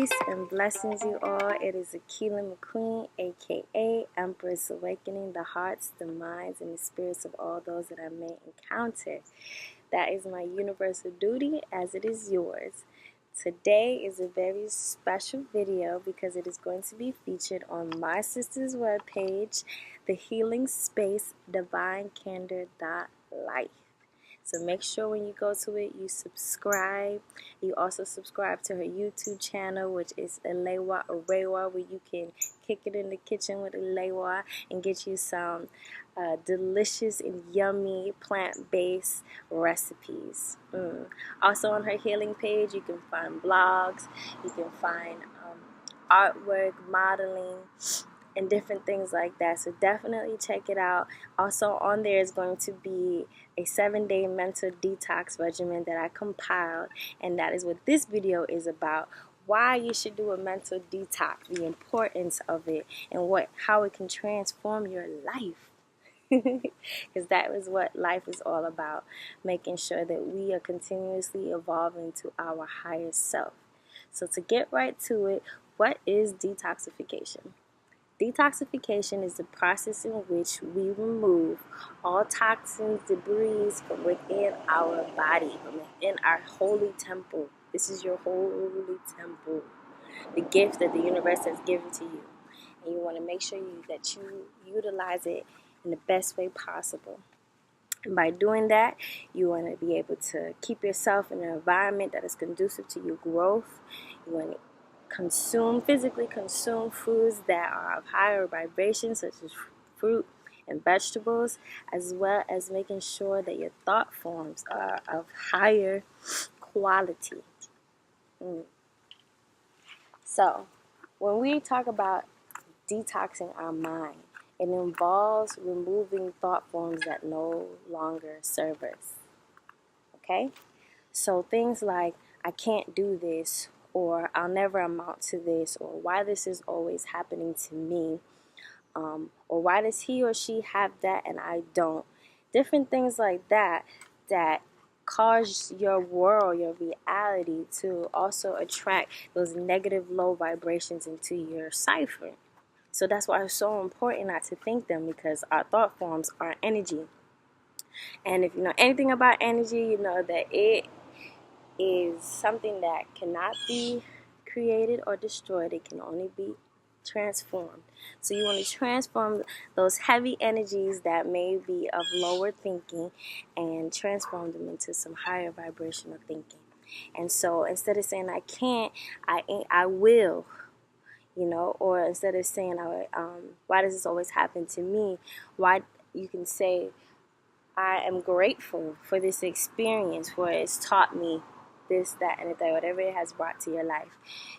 Peace and blessings, you all. It is Akila McQueen, aka Empress, awakening the hearts, the minds, and the spirits of all those that I may encounter. That is my universal duty, as it is yours. Today is a very special video because it is going to be featured on my sister's webpage, the healing space divinecandor.life. So make sure when you go to it, you subscribe. You also subscribe to her YouTube channel, which is Alewa Arewa, where you can kick it in the kitchen with Alewa and get you some delicious and yummy plant-based recipes. Also on her healing page, you can find blogs, you can find artwork, modeling, and different things like that. So definitely check it out. Also on there is going to be a 7-day mental detox regimen that I compiled, and that is what this video is about. Why you should do a mental detox, the importance of it, and how it can transform your life. Because that is what life is all about, making sure that we are continuously evolving to our higher self. So to get right to it, what is detoxification? Detoxification is the process in which we remove all toxins, debris from within our body, from within our holy temple. This is your holy temple, the gift that the universe has given to you. And you want to make sure that you utilize it in the best way possible. And by doing that, you want to be able to keep yourself in an environment that is conducive to your growth. You want to physically consume foods that are of higher vibration, such as fruit and vegetables, as well as making sure that your thought forms are of higher quality. So, when we talk about detoxing our mind, it involves removing thought forms that no longer serve us. Okay? So things like, I can't do this, or I'll never amount to this, or why this is always happening to me, or why does he or she have that and I don't. Different things like that cause your world, your reality, to also attract those negative low vibrations into your cipher. So that's why it's so important not to think them, because our thought forms are energy. And if you know anything about energy, you know that it is something that cannot be created or destroyed. It can only be transformed. So you want to transform those heavy energies that may be of lower thinking and transform them into some higher vibrational thinking. And so instead of saying I can't, I will, or instead of saying why does this always happen to me, why you can say I am grateful for this experience, for it's taught me this, that, and the third, whatever it has brought to your life.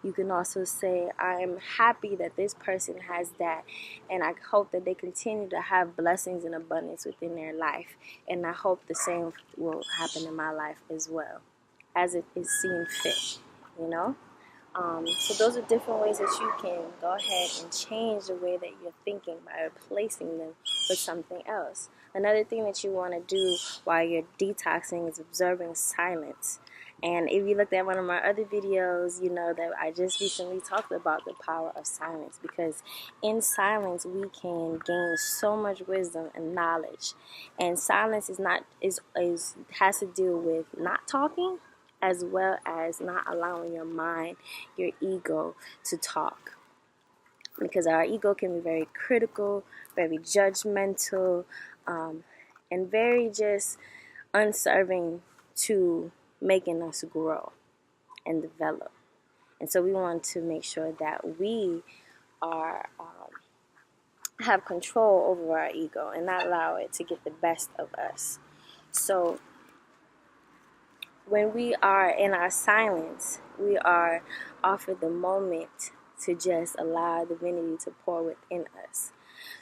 You can also say, I am happy that this person has that, and I hope that they continue to have blessings and abundance within their life, and I hope the same will happen in my life as well, as it is seen fit, So those are different ways that you can go ahead and change the way that you're thinking by replacing them with something else. Another thing that you want to do while you're detoxing is observing silence. And if you looked at one of my other videos, you know that I just recently talked about the power of silence, because in silence we can gain so much wisdom and knowledge. And silence has to do with not talking, as well as not allowing your mind, your ego, to talk. Because our ego can be very critical, very judgmental, and very just unserving to making us grow and develop. And so we want to make sure that we have control over our ego and not allow it to get the best of us. So when we are in our silence, we are offered the moment to just allow divinity to pour within us.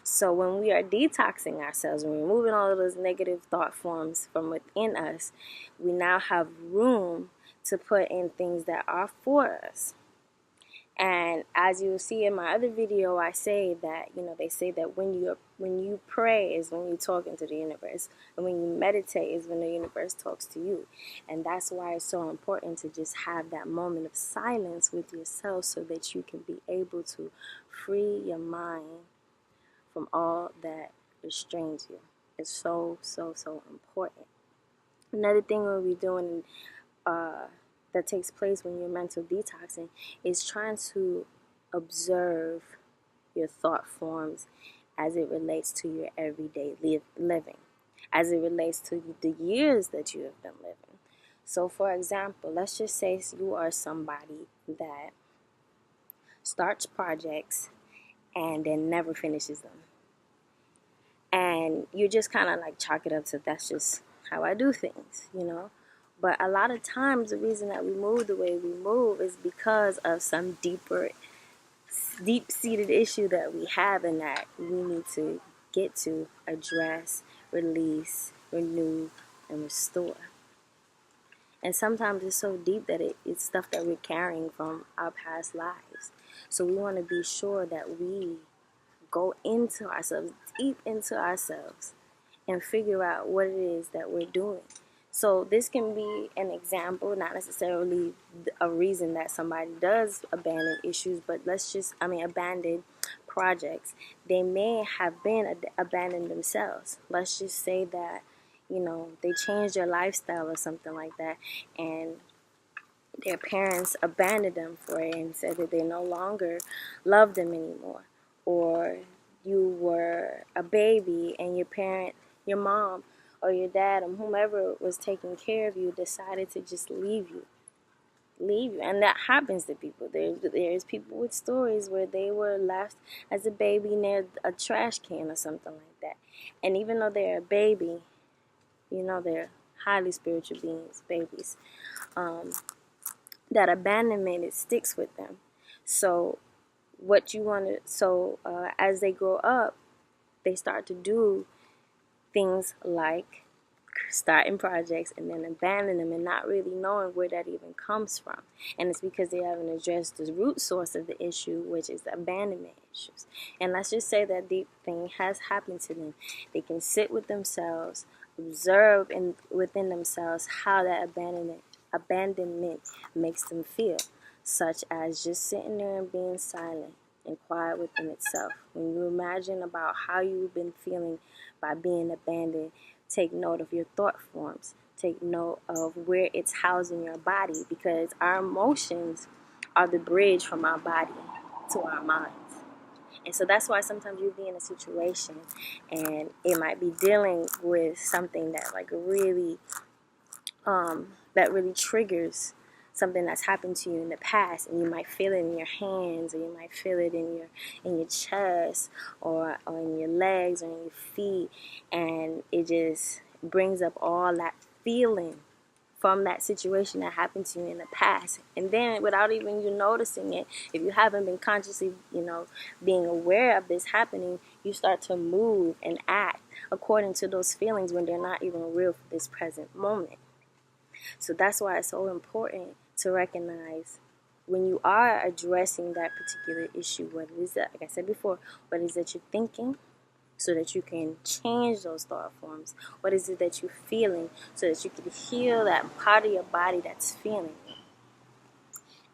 So when we are detoxing ourselves and removing all of those negative thought forms from within us, we now have room to put in things that are for us. And as you'll see in my other video, I say that, they say that when you pray is when you're talking to the universe, and when you meditate is when the universe talks to you. And that's why it's so important to just have that moment of silence with yourself, so that you can be able to free your mind from all that restrains you. It's so, so, so important. Another thing we'll be doing that takes place when you're mental detoxing is trying to observe your thought forms as it relates to your everyday living, as it relates to the years that you have been living. So, for example, let's just say you are somebody that starts projects and then never finishes them. And you just kind of like chalk it up to, that's just how I do things, But a lot of times the reason that we move the way we move is because of some deep-seated issue that we have, and that we need to get to address, release, renew, and restore. And sometimes it's so deep that it's stuff that we're carrying from our past lives. So we want to be sure that we go into ourselves, deep into ourselves, and figure out what it is that we're doing. So this can be an example, not necessarily a reason that somebody does abandon issues, but abandon projects. They may have been abandoned themselves. Let's just say that, they changed their lifestyle or something like that, and their parents abandoned them for it and said that they no longer love them anymore. Or you were a baby and your mom or your dad or whomever was taking care of you decided to just leave you. And that happens to people. There's people with stories where they were left as a baby near a trash can or something like that. And even though they're a baby, they're highly spiritual beings, babies. That abandonment, it sticks with them. So as they grow up, they start to do things like starting projects and then abandon them, and not really knowing where that even comes from. And it's because they haven't addressed the root source of the issue, which is the abandonment issues. And let's just say that deep thing has happened to them. They can sit with themselves, observe within themselves how that abandonment makes them feel, such as just sitting there and being silent and quiet within itself. When you imagine about how you've been feeling by being abandoned, take note of your thought forms. Take note of where it's housed in your body, because our emotions are the bridge from our body to our minds. And so that's why sometimes you'll be in a situation and it might be dealing with something that really triggers something that's happened to you in the past, and you might feel it in your hands, or you might feel it in your chest, or in your legs, or in your feet, and it just brings up all that feeling from that situation that happened to you in the past. And then without even you noticing it, if you haven't been consciously, being aware of this happening, you start to move and act according to those feelings when they're not even real for this present moment. So that's why it's so important to recognize when you are addressing that particular issue, what it is that, like I said before, what it is that you're thinking, so that you can change those thought forms. What is it that you're feeling, so that you can heal that part of your body that's feeling it.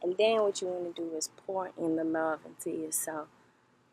And then what you want to do is pour in the love into yourself.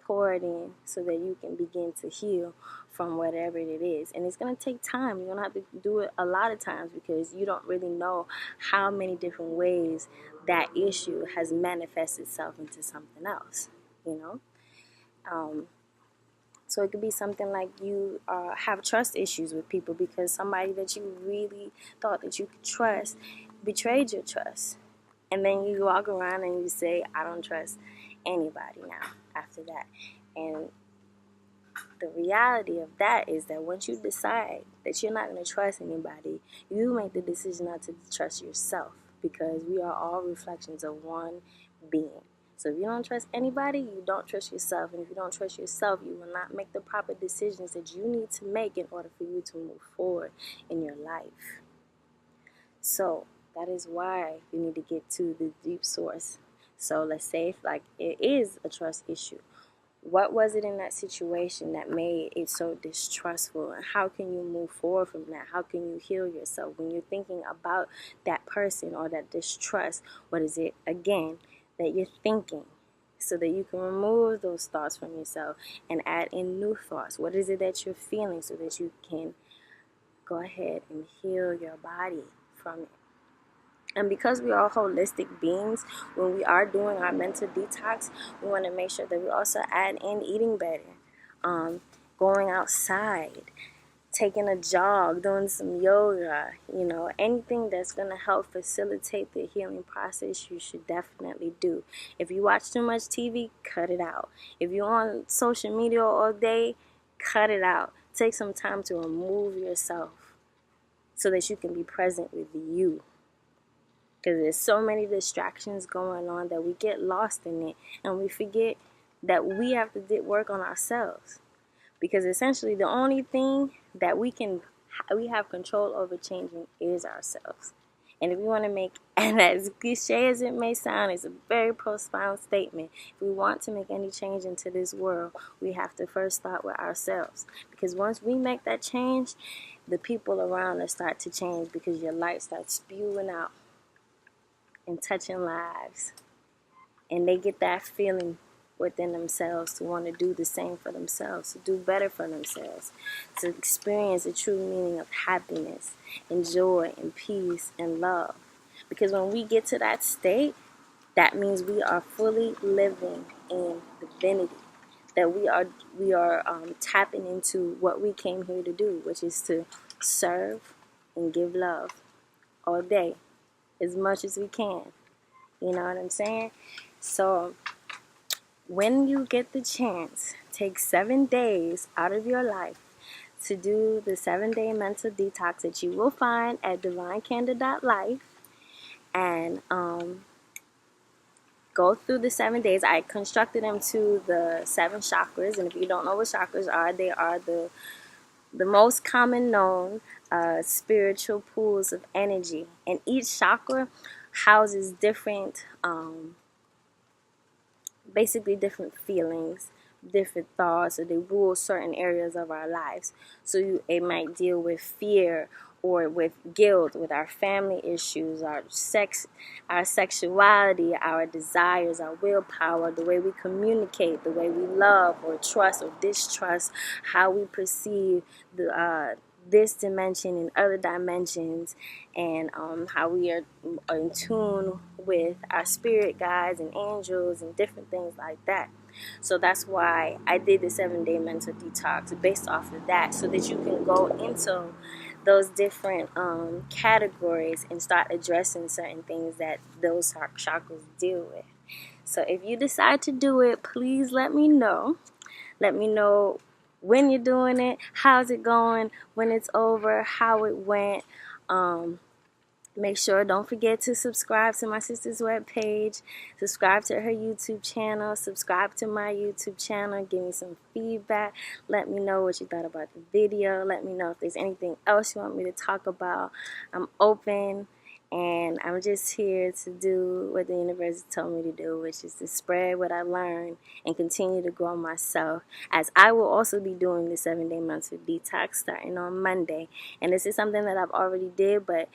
Pour it in so that you can begin to heal from whatever it is. And it's going to take time. You're going to have to do it a lot of times, because you don't really know how many different ways that issue has manifested itself into something else, So it could be something like you have trust issues with people because somebody that you really thought that you could trust betrayed your trust. And then you walk around and you say, I don't trust anybody now after that. And the reality of that is that once you decide that you're not going to trust anybody, you make the decision not to trust yourself, because we are all reflections of one being. So if you don't trust anybody, you don't trust yourself. And if you don't trust yourself, you will not make the proper decisions that you need to make in order for you to move forward in your life. So that is why you need to get to the deep source, So let's say if like it is a trust issue, what was it in that situation that made it so distrustful, and how can you move forward from that? How can you heal yourself when you're thinking about that person or that distrust? What is it again that you're thinking, so that you can remove those thoughts from yourself and add in new thoughts? What is it that you're feeling, so that you can go ahead and heal your body from it? And because we are holistic beings, when we are doing our mental detox, we want to make sure that we also add in eating better, going outside, taking a jog, doing some yoga, anything that's going to help facilitate the healing process, you should definitely do. If you watch too much TV, cut it out. If you're on social media all day, cut it out. Take some time to remove yourself so that you can be present with you. Because there's so many distractions going on that we get lost in it, and we forget that we have to work on ourselves. Because essentially the only thing that we have control over changing is ourselves. And if we want to make, and as cliche as it may sound, it's a very profound statement. If we want to make any change into this world, we have to first start with ourselves. Because once we make that change, the people around us start to change, because your light starts spewing out and touching lives, and they get that feeling within themselves to want to do the same for themselves, to do better for themselves, to experience the true meaning of happiness and joy and peace and love. Because when we get to that state, that means we are fully living in divinity, that we are tapping into what we came here to do, which is to serve and give love all day, as much as we can. You know what I'm saying? So when you get the chance, take 7 days out of your life to do the 7-day mental detox that you will find at divinecandor.life, and go through the 7 days. I constructed them to the 7 chakras, and if you don't know what chakras are, they are the most common known spiritual pools of energy, and each chakra houses different basically different feelings, different thoughts, or they rule certain areas of our lives. So it might deal with fear, or with guilt, with our family issues, our sexuality, our desires, our willpower, the way we communicate, the way we love or trust or distrust, how we perceive this dimension and other dimensions, and how we are in tune with our spirit guides and angels and different things like that. So that's why I did the 7-day mental detox based off of that, so that you can go into those different categories and start addressing certain things that those chakras deal with. So if you decide to do it, please let me know. Let me know when you're doing it, how's it going, when it's over, how it went. Make sure, don't forget to subscribe to my sister's webpage, subscribe to her YouTube channel, subscribe to my YouTube channel, give me some feedback, let me know what you thought about the video, let me know if there's anything else you want me to talk about. I'm open, and I'm just here to do what the universe told me to do, which is to spread what I learned and continue to grow myself, as I will also be doing the 7-day mental detox starting on Monday. And this is something that I've already did, but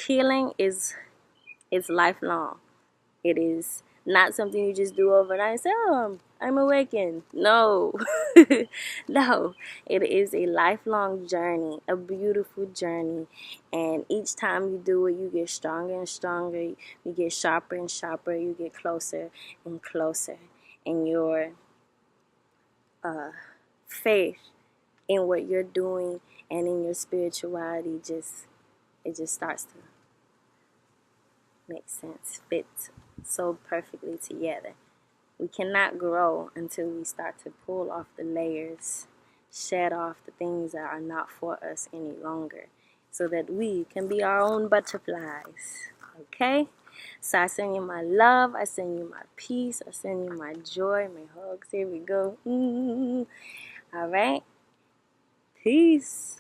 healing it's lifelong. It is not something you just do overnight and say, oh, I'm awakened. No. No. It is a lifelong journey, a beautiful journey. And each time you do it, you get stronger and stronger. You get sharper and sharper. You get closer and closer. And your faith in what you're doing and in your spirituality it just starts to make sense, fit so perfectly together. We cannot grow until we start to pull off the layers, shed off the things that are not for us any longer, so that we can be our own butterflies. Okay? So I send you my love, I send you my peace, I send you my joy, my hugs. Here we go. All right? Peace.